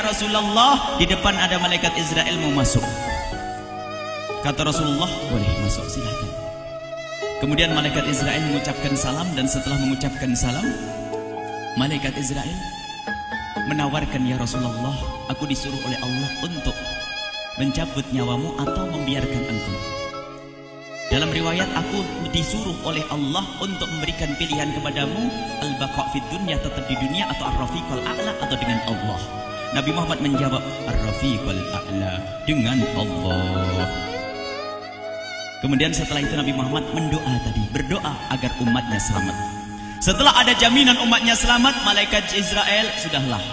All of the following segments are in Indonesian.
ya Rasulullah, di depan ada malaikat Israel mau masuk. Kata Rasulullah, boleh masuk, silakan. Kemudian malaikat Israel mengucapkan salam, dan setelah mengucapkan salam, malaikat Israel menawarkan, ya Rasulullah, aku disuruh oleh Allah untuk mencabut nyawamu atau membiarkan engkau. Dalam riwayat, aku disuruh oleh Allah untuk memberikan pilihan kepadamu, al-baqa' fid dunya, tetap di dunia, atau ar-rafiqal a'la, atau dengan Allah. Nabi Muhammad menjawab, ar-rafiqal a'la, dengan Allah. Kemudian setelah itu Nabi Muhammad mendoa tadi, berdoa agar umatnya selamat. Setelah ada jaminan umatnya selamat, malaikat Israel, sudahlah,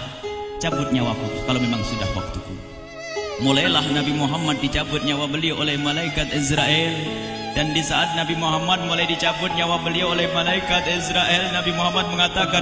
cabut nyawaku kalau memang sudah waktuku. Mulailah Nabi Muhammad dicabut nyawa beliau oleh malaikat Israel. Dan di saat Nabi Muhammad mulai dicabut nyawa beliau oleh malaikat Israel, Nabi Muhammad mengatakan,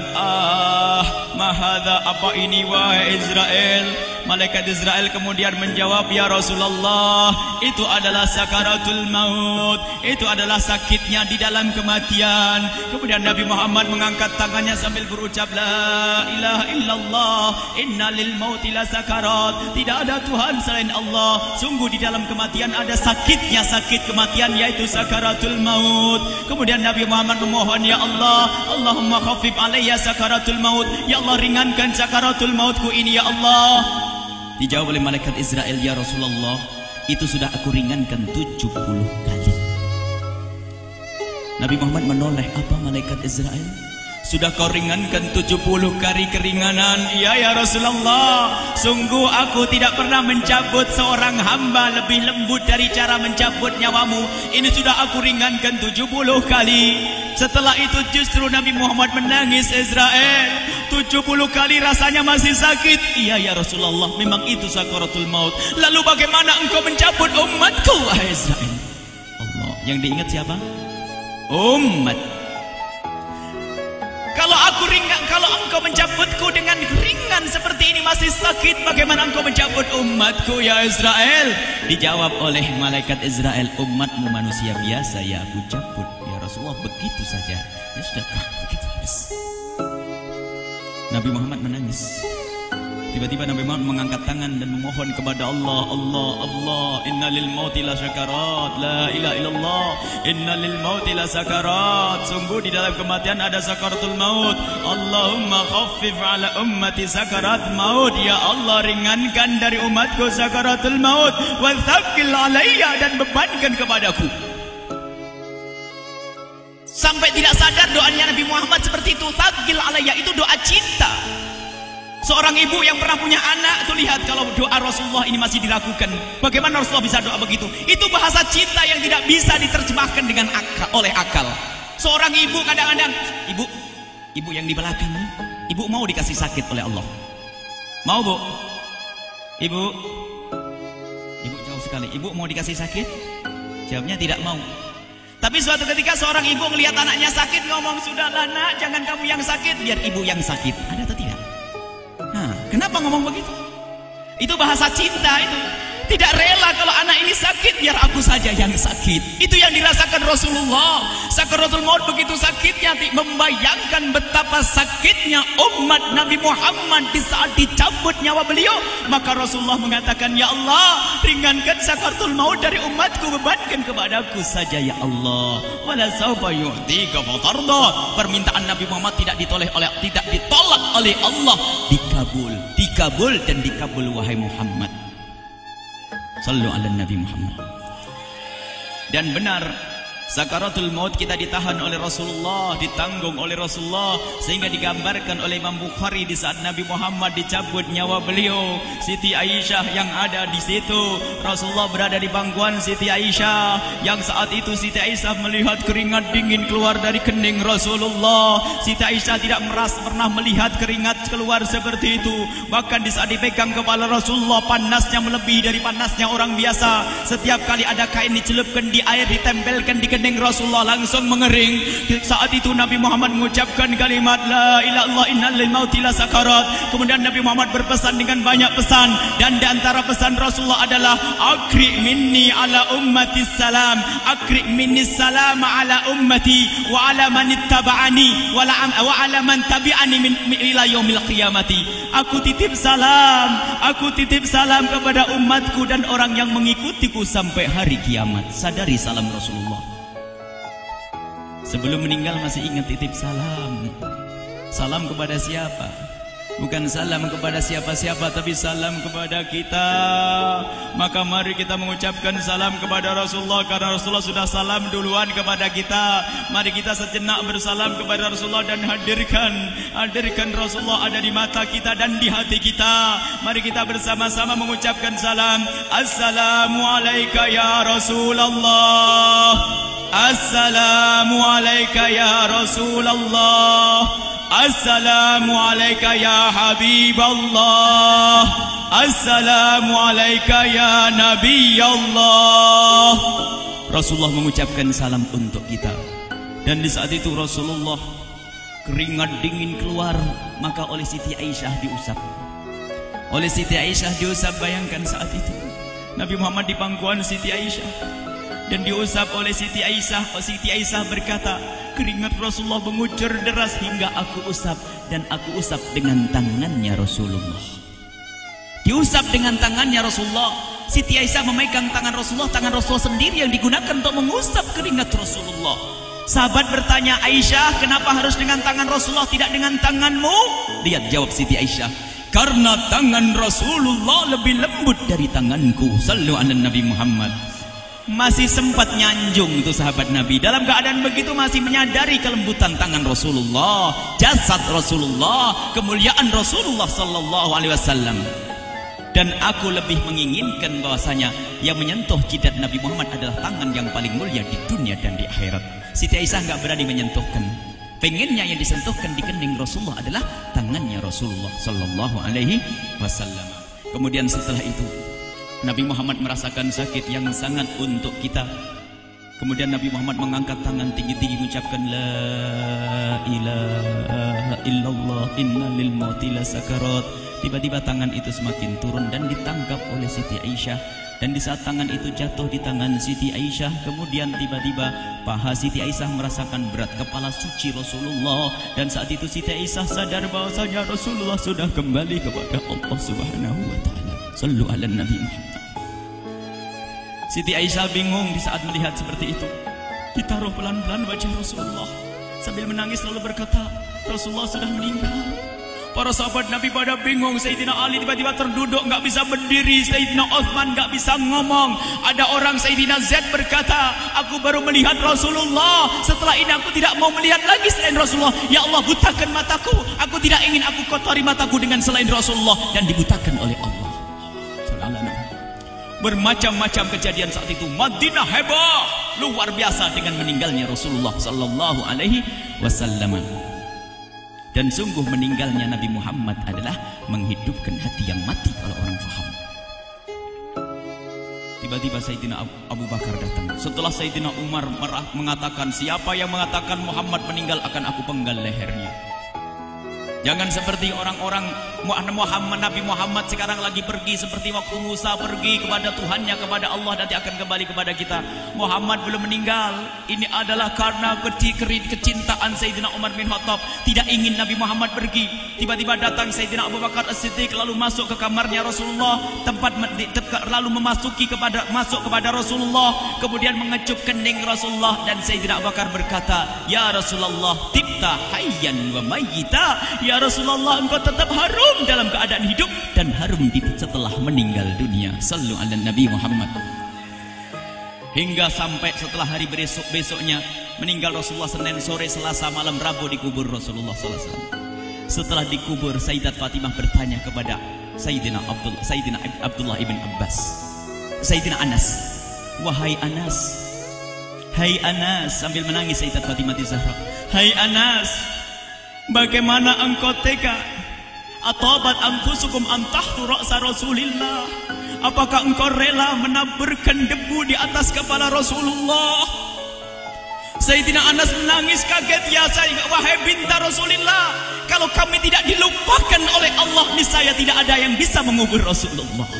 mahadha, apa ini wahai Israel? Malaikat Israel kemudian menjawab, ya Rasulullah, itu adalah sakaratul maut, itu adalah sakitnya di dalam kematian. Kemudian Nabi Muhammad mengangkat tangannya sambil berucap, la ilaha illallah, inna lil mauti la sakarat, tidak ada Tuhan selain Allah, sungguh di dalam kematian ada sakitnya, sakit kematian, yaitu sakaratul maut. Kemudian Nabi Muhammad memohon, ya Allah, Allahumma khafif alayya sakaratul maut, ya Allah, ringankan sakaratul mautku ini, ya Allah. Dijawab oleh malaikat Israel, ya Rasulullah, itu sudah aku ringankan 70 kali. Nabi Muhammad menoleh, apa malaikat Israel? Sudah kau ringankan 70 kali keringanan? Iya ya Rasulullah, sungguh aku tidak pernah mencabut seorang hamba lebih lembut dari cara mencabut nyawamu. Ini sudah aku ringankan 70 kali. Setelah itu justru Nabi Muhammad menangis, Israel, 70 kali rasanya masih sakit. Iya ya Rasulullah, memang itu sakaratul maut. Lalu bagaimana engkau mencabut umatku, wahai Israel? Allah, yang diingat siapa? Umat. Kalau engkau mencabutku dengan ringan seperti ini masih sakit, bagaimana engkau mencabut umatku, ya Israel? Dijawab oleh malaikat Israel, umatmu manusia biasa, ya aku cabut, ya Rasulullah, begitu saja. Ya sudah, begitu habis. Nabi Muhammad menangis. Tiba-tiba Nabi Muhammad mengangkat tangan dan memohon kepada Allah, Allah, Allah, inna lil mauti la sakarat, la ilaha illallah, inna lil mauti la sakarat, sungguh di dalam kematian ada sakaratul maut. Allahumma khaffif ala ummati sakarat maut, ya Allah, ringankan dari umatku sakaratul maut, wa thaqqil alayya, dan bebankan kepadaku. Sampai tidak sadar doanya Nabi Muhammad seperti itu, thaqqil alayya, itu doa cinta. Seorang ibu yang pernah punya anak, tuh lihat kalau doa Rasulullah ini masih dilakukan. Bagaimana Rasulullah bisa doa begitu? Itu bahasa cinta yang tidak bisa diterjemahkan dengan oleh akal. Seorang ibu kadang-kadang, ibu yang di belakang nih, ibu mau dikasih sakit oleh Allah? Mau, Bu? Ibu jauh sekali. Ibu mau dikasih sakit? Jawabnya tidak mau. Tapi suatu ketika seorang ibu melihat anaknya sakit, ngomong, sudahlah nak, jangan kamu yang sakit, biar ibu yang sakit. Ada atau tidak? Kenapa ngomong begitu? Itu bahasa cinta itu. Tidak rela kalau anak ini sakit, biar aku saja yang sakit. Itu yang dirasakan Rasulullah. Sakaratul maut begitu sakitnya, membayangkan betapa sakitnya umat Nabi Muhammad di saat dicabut nyawa beliau. Maka Rasulullah mengatakan, ya Allah, ringankan sakaratul maut dari umatku, bebankan kepadaku saja, ya Allah. Wala sawfa yu'tika fatarda. Permintaan Nabi Muhammad tidak ditolak oleh Allah, dikabul dan dikabul, wahai Muhammad. Sallu ala Nabi Muhammad. Dan benar, sakaratul maut kita ditahan oleh Rasulullah, ditanggung oleh Rasulullah, sehingga digambarkan oleh Imam Bukhari di saat Nabi Muhammad dicabut nyawa beliau, Siti Aisyah yang ada di situ. Rasulullah berada di pangkuan Siti Aisyah, yang saat itu Siti Aisyah melihat keringat dingin keluar dari kening Rasulullah. Siti Aisyah tidak pernah melihat keringat keluar seperti itu. Bahkan di saat dipegang kepala Rasulullah, panasnya melebihi dari panasnya orang biasa. Setiap kali ada kain dicelupkan di air, ditempelkan di kening Rasulullah langsung mengering. Saat itu Nabi Muhammad mengucapkan kalimat la ilaha illallah innal lil mauti la sakarat. Kemudian Nabi Muhammad berpesan dengan banyak pesan, dan di antara pesan Rasulullah adalah akri minni ala ummati salam, akri minni salam ala ummati wa ala man ittaba'ani wa ala man tabi'ani min ila yaumil qiyamati. Aku titip salam kepada umatku dan orang yang mengikutiku sampai hari kiamat. Sadari salam Rasulullah. Sebelum meninggal masih ingat titip salam. Salam kepada siapa? Bukan salam kepada siapa-siapa, tapi salam kepada kita. Maka mari kita mengucapkan salam kepada Rasulullah, karena Rasulullah sudah salam duluan kepada kita. Mari kita sejenak bersalam kepada Rasulullah dan hadirkan Rasulullah ada di mata kita dan di hati kita. Mari kita bersama-sama mengucapkan salam. Assalamualaikum ya Rasulullah. Assalamualaikum ya Rasulullah. Assalamualaikum ya Habiballah. Assalamualaikum ya Nabi Allah. Rasulullah mengucapkan salam untuk kita. Dan di saat itu Rasulullah keringat dingin keluar, maka oleh Siti Aisyah diusap. Oleh Siti Aisyah diusap, bayangkan saat itu Nabi Muhammad di pangkuan Siti Aisyah dan diusap oleh Siti Aisyah. Siti Aisyah berkata, keringat Rasulullah mengucur deras hingga aku usap, dan aku usap dengan tangannya Rasulullah. Diusap dengan tangannya Rasulullah. Siti Aisyah memegang tangan Rasulullah sendiri yang digunakan untuk mengusap keringat Rasulullah. Sahabat bertanya, Aisyah, kenapa harus dengan tangan Rasulullah tidak dengan tanganmu? Lihat jawab Siti Aisyah, karena tangan Rasulullah lebih lembut dari tanganku. Sallu ala Nabi Muhammad. Masih sempat nyanjung itu sahabat Nabi. Dalam keadaan begitu masih menyadari kelembutan tangan Rasulullah, jasad Rasulullah, kemuliaan Rasulullah sallallahu alaihi wasallam. Dan aku lebih menginginkan bahwasanya yang menyentuh jidat Nabi Muhammad adalah tangan yang paling mulia di dunia dan di akhirat. Siti Aisyah enggak berani menyentuhkan. Pengennya yang disentuhkan di kening Rasulullah adalah tangannya Rasulullah sallallahu alaihi wasallam. Kemudian setelah itu Nabi Muhammad merasakan sakit yang sangat untuk kita. Kemudian Nabi Muhammad mengangkat tangan tinggi-tinggi mengucapkan la ilaha illallah innal lil mauti la sakarat. Tiba-tiba tangan itu semakin turun dan ditangkap oleh Siti Aisyah. Dan di saat tangan itu jatuh di tangan Siti Aisyah, kemudian tiba-tiba paha Siti Aisyah merasakan berat kepala suci Rasulullah. Dan saat itu Siti Aisyah sadar bahwasanya Rasulullah sudah kembali kepada Allah Subhanahu wa taala. Sallu ala Nabi Muhammad. Siti Aisyah bingung di saat melihat seperti itu. Ditaruh pelan-pelan wajah Rasulullah. Sambil menangis lalu berkata, Rasulullah sudah meninggal. Para sahabat Nabi pada bingung. Sayyidina Ali tiba-tiba terduduk, nggak bisa berdiri. Sayyidina Uthman nggak bisa ngomong. Ada orang Sayyidina Zaid berkata, aku baru melihat Rasulullah. Setelah ini aku tidak mau melihat lagi selain Rasulullah. Ya Allah, butakan mataku. Aku tidak ingin aku kotori mataku dengan selain Rasulullah. Dan dibutakan oleh Allah. Bermacam-macam kejadian saat itu. Madinah heboh luar biasa dengan meninggalnya Rasulullah sallallahu alaihi wasallam. Dan sungguh meninggalnya Nabi Muhammad adalah menghidupkan hati yang mati kalau orang faham. Tiba-tiba Sayyidina Abu Bakar datang. Setelah Sayyidina Umar mengatakan, siapa yang mengatakan Muhammad meninggal akan aku penggal lehernya. Jangan seperti orang-orang Nabi Muhammad sekarang lagi pergi seperti waktu Musa pergi kepada Tuhannya, kepada Allah, nanti akan kembali kepada kita. Muhammad belum meninggal. Ini adalah karena kecintaan Sayyidina Umar bin Khattab, tidak ingin Nabi Muhammad pergi. Tiba-tiba datang Sayyidina Abu Bakar As-Siddiq lalu masuk ke kamarnya Rasulullah, lalu masuk kepada Rasulullah, kemudian mengecup kening Rasulullah. Dan Sayyidina Abu Bakar berkata, ya Rasulullah, tibta hayyan wa mayyita. Ya Rasulullah, engkau tetap harum dalam keadaan hidup dan harum setelah meninggal dunia. Sallu ala Nabi Muhammad. Hingga sampai setelah hari besoknya meninggal Rasulullah, Senin sore, Selasa malam, Rabu dikubur Rasulullah sallallahu alaihi wasallam. Setelah dikubur, Sayyidat Fatimah bertanya kepada Sayyidina Abdullah ibn Abbas, Sayyidina Anas, wahai Anas, hai Anas, sambil menangis Sayyidat Fatimah Zahra, hai Anas, bagaimana engkau tega? Atabat anfusukum antahtu ra'sa Rasulillah. Apakah engkau rela menaburkan debu di atas kepala Rasulullah? Sayyidina Anas menangis kaget, ya wahai binta Rasulullah, kalau kami tidak dilupakan oleh Allah, niscaya tidak ada yang bisa mengubur Rasulullah.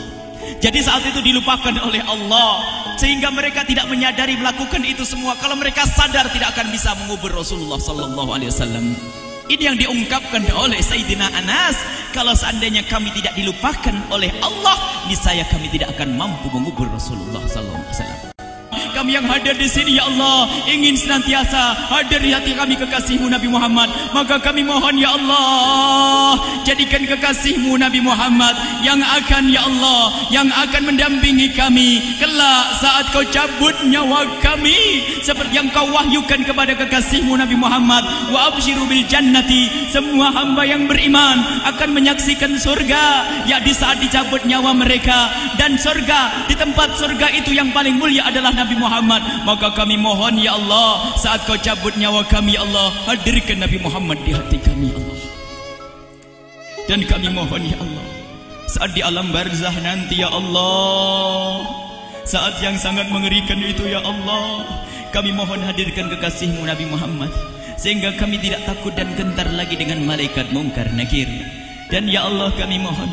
Jadi saat itu dilupakan oleh Allah, sehingga mereka tidak menyadari melakukan itu semua. Kalau mereka sadar, tidak akan bisa mengubur Rasulullah sallallahu alaihi wasallam. Ini yang diungkapkan oleh Sayyidina Anas, kalau seandainya kami tidak dilupakan oleh Allah, niscaya kami tidak akan mampu mengubur Rasulullah sallallahu alaihi wasallam. Kami yang hadir di sini, ya Allah, ingin senantiasa hadir di hati kami kekasih-Mu Nabi Muhammad. Maka kami mohon, ya Allah, jadikan kekasih-Mu Nabi Muhammad yang akan, ya Allah, yang akan mendampingi kami kelak saat Kau cabut nyawa kami, seperti yang Kau wahyukan kepada kekasih-Mu Nabi Muhammad. Wa absyiru bil jannati, semua hamba yang beriman akan menyaksikan surga, ya di saat dicabut nyawa mereka. Dan surga, di tempat surga itu yang paling mulia adalah Nabi Muhammad. Maka kami mohon, ya Allah, saat Kau cabut nyawa kami, ya Allah, hadirkan Nabi Muhammad di hati kami, ya Allah. Dan kami mohon, ya Allah, saat di alam barzah nanti, ya Allah, saat yang sangat mengerikan itu, ya Allah, kami mohon hadirkan kekasih-Mu Nabi Muhammad, sehingga kami tidak takut dan gentar lagi dengan malaikat mungkar nakir. Dan ya Allah, kami mohon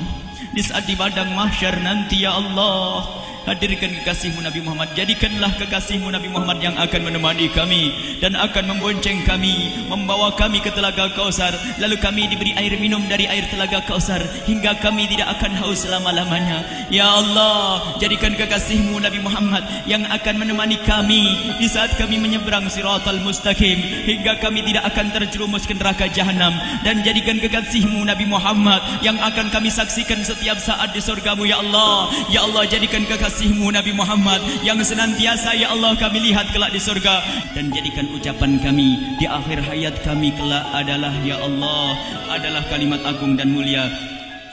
di saat di padang mahsyar nanti, ya Allah, hadirkan kekasih-Mu Nabi Muhammad. Jadikanlah kekasih-Mu Nabi Muhammad yang akan menemani kami dan akan membonceng kami, membawa kami ke telaga Kausar. Lalu kami diberi air minum dari air telaga Kausar hingga kami tidak akan haus selama-lamanya. Ya Allah, jadikan kekasih-Mu Nabi Muhammad yang akan menemani kami di saat kami menyeberang Siratal Mustaqim hingga kami tidak akan terjerumus ke neraka Jahanam. Dan jadikan kekasih-Mu Nabi Muhammad yang akan kami saksikan setiap saat di surga-Mu, ya Allah. Ya Allah, jadikan kekasih-Mu Nabi Muhammad yang senantiasa, ya Allah, kami lihat kelak di surga. Dan jadikan ucapan kami di akhir hayat kami kelak adalah, ya Allah, adalah kalimat agung dan mulia,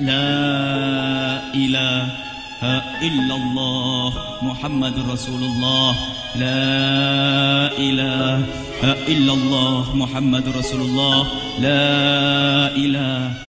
La ilaha illallah Muhammadur Rasulullah. La ilaha illallah Muhammadur Rasulullah. La ilaha